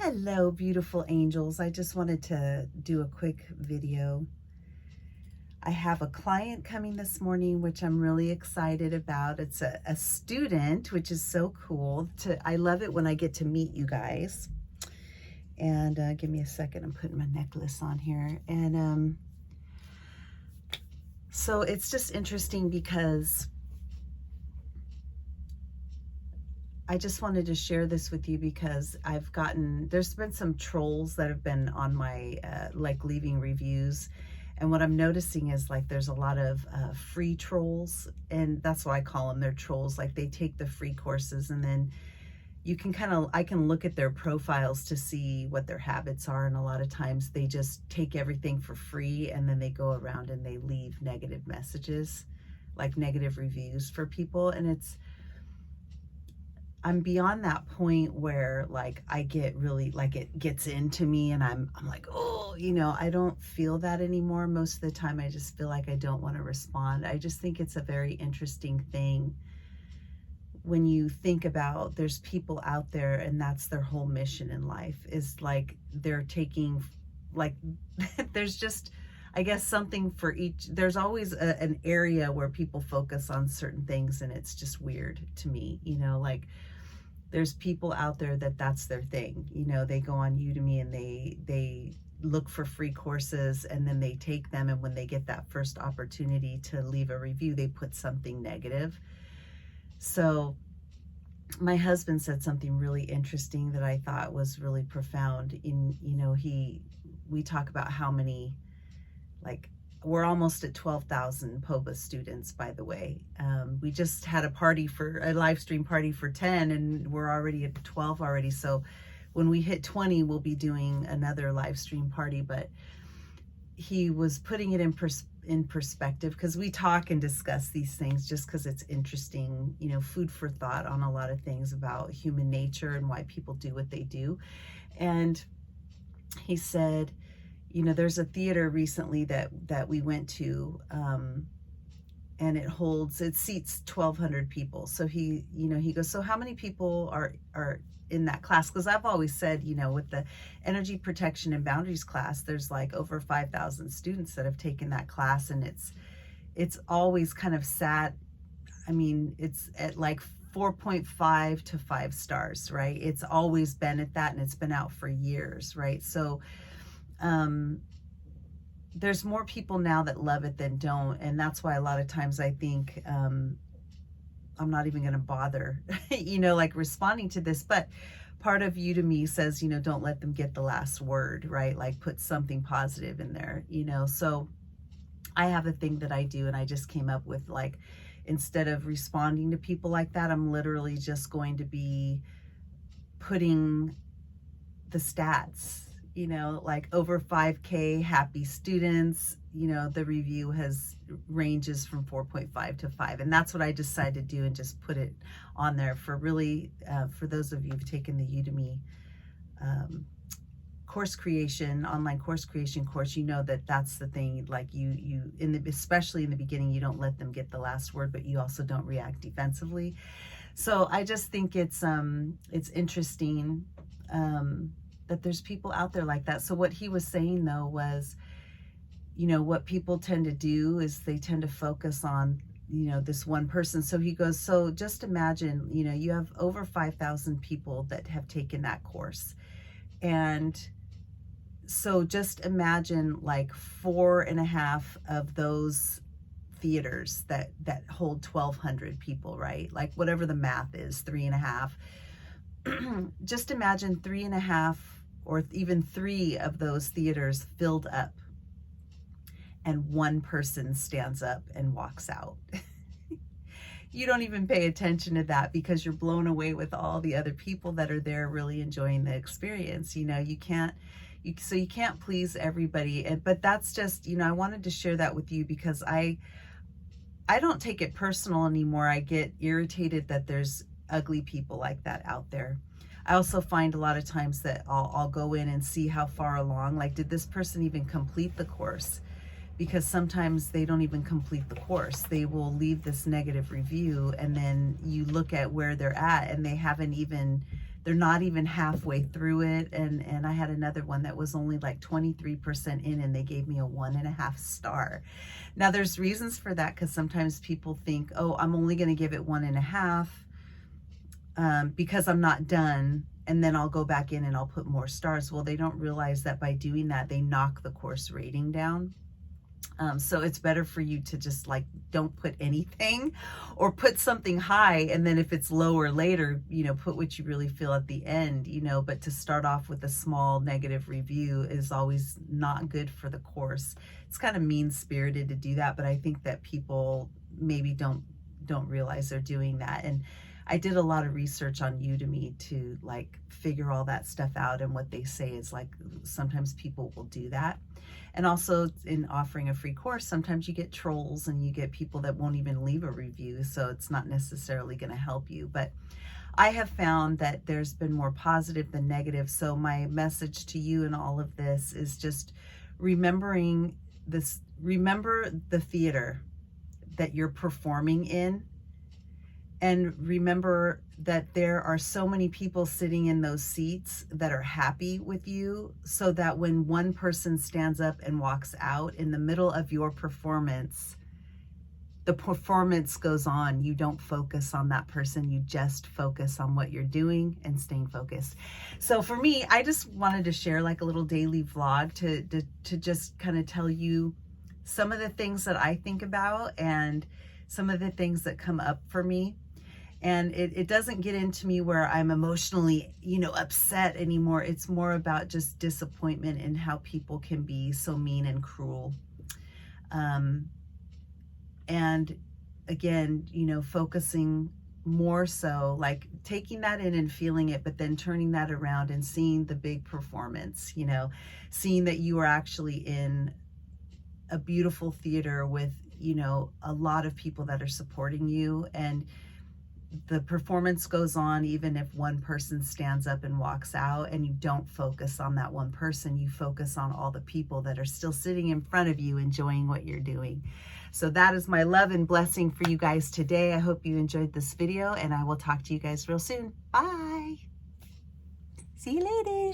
Hello, beautiful angels. I just wanted to do a quick video. I have a client coming this morning, which I'm really excited about. It's a student, which is so cool. I love it when I get to meet you guys. And give me a second. I'm putting my necklace on here. And so it's just interesting because I just wanted to share this with you because there's been some trolls that have been on my, leaving reviews. And what I'm noticing is there's a lot of free trolls, and that's why I call them, they're trolls. They take the free courses, and then you can I can look at their profiles to see what their habits are. And a lot of times they just take everything for free, and then they go around and they leave negative messages, negative reviews for people. And I'm beyond that point where I get really it gets into me, and I'm like, oh, I don't feel that anymore. Most of the time I just feel like I don't want to respond. I just think it's a very interesting thing when you think about there's people out there and that's their whole mission in life, is they're taking there's just, I guess, something for each. There's always an area where people focus on certain things, and it's just weird to me, there's people out there that's their thing. They go on Udemy and they look for free courses, and then they take them, and when they get that first opportunity to leave a review, they put something negative. So my husband said something really interesting that I thought was really profound. We talk about how many, we're almost at 12,000 POBA students, by the way. We just had a live stream party for 10, and we're already at 12 already. So when we hit 20, we'll be doing another live stream party. But he was putting it in perspective, because we talk and discuss these things just because it's interesting, food for thought on a lot of things about human nature and why people do what they do. And he said, there's a theater recently that we went to, and it seats 1,200 people. So he goes, so how many people are in that class? Because I've always said, with the energy protection and boundaries class, there's over 5,000 students that have taken that class, and it's always kind of sat, it's at 4.5 to 5 stars, right? It's always been at that, and it's been out for years, right? So there's more people now that love it than don't, and that's why a lot of times I think I'm not even going to bother, responding to this. But part of Udemy says, don't let them get the last word, right? Put something positive in there, So I have a thing that I do, and I just came up with, instead of responding to people like that, I'm literally just going to be putting the stats, over 5K happy students. The review ranges from 4.5 to 5, and that's what I decided to do, and just put it on there for really, for those of you who've taken the Udemy online course creation course, that's the thing. Especially in the beginning, you don't let them get the last word, but you also don't react defensively. So I just think it's interesting that there's people out there like that. So what he was saying, though, was, what people tend to do is they tend to focus on, this one person. So he goes, so just imagine, you have over 5,000 people that have taken that course. And so just imagine 4.5 of those theaters that hold 1,200 people, right? Whatever the math is, 3.5. Just imagine 3.5 or even 3 of those theaters filled up, and one person stands up and walks out. You don't even pay attention to that because you're blown away with all the other people that are there really enjoying the experience. You can't please everybody. But that's just, I wanted to share that with you because I don't take it personal anymore. I get irritated that there's ugly people like that out there. I also find a lot of times that I'll go in and see how far along, did this person even complete the course? Because sometimes they don't even complete the course. They will leave this negative review, and then you look at where they're at, and they haven't even they're not even halfway through it. And I had another one that was only like 23% in, and they gave me a 1.5 star. Now there's reasons for that, because sometimes people think, oh, I'm only going to give it 1.5 because I'm not done, and then I'll go back in and I'll put more stars. Well, they don't realize that by doing that, they knock the course rating down. So it's better for you to just like, don't put anything, or put something high, and then if it's lower later, you know, put what you really feel at the end, you know. But to start off with a small negative review is always not good for the course. It's kind of mean-spirited to do that, but I think that people maybe don't realize they're doing that. And I did a lot of research on Udemy to like figure all that stuff out, and what they say is like sometimes people will do that. And also in offering a free course, sometimes you get trolls and you get people that won't even leave a review, so it's not necessarily going to help you. But I have found that there's been more positive than negative. So my message to you in all of this is just remembering this, remember the theater that you're performing in. And remember that there are so many people sitting in those seats that are happy with you, so that when one person stands up and walks out in the middle of your performance, the performance goes on. You don't focus on that person. You just focus on what you're doing and staying focused. So for me, I just wanted to share like a little daily vlog to just kind of tell you some of the things that I think about and some of the things that come up for me. And it doesn't get into me where I'm emotionally, you know, upset anymore. It's more about just disappointment in how people can be so mean and cruel. And again, you know, focusing more so, like taking that in and feeling it, but then turning that around and seeing the big performance, you know, seeing that you are actually in a beautiful theater with, you know, a lot of people that are supporting you, and the performance goes on even if one person stands up and walks out, and you don't focus on that one person. You focus on all the people that are still sitting in front of you enjoying what you're doing. So that is my love and blessing for you guys today. I hope you enjoyed this video, and I will talk to you guys real soon. Bye. See you later.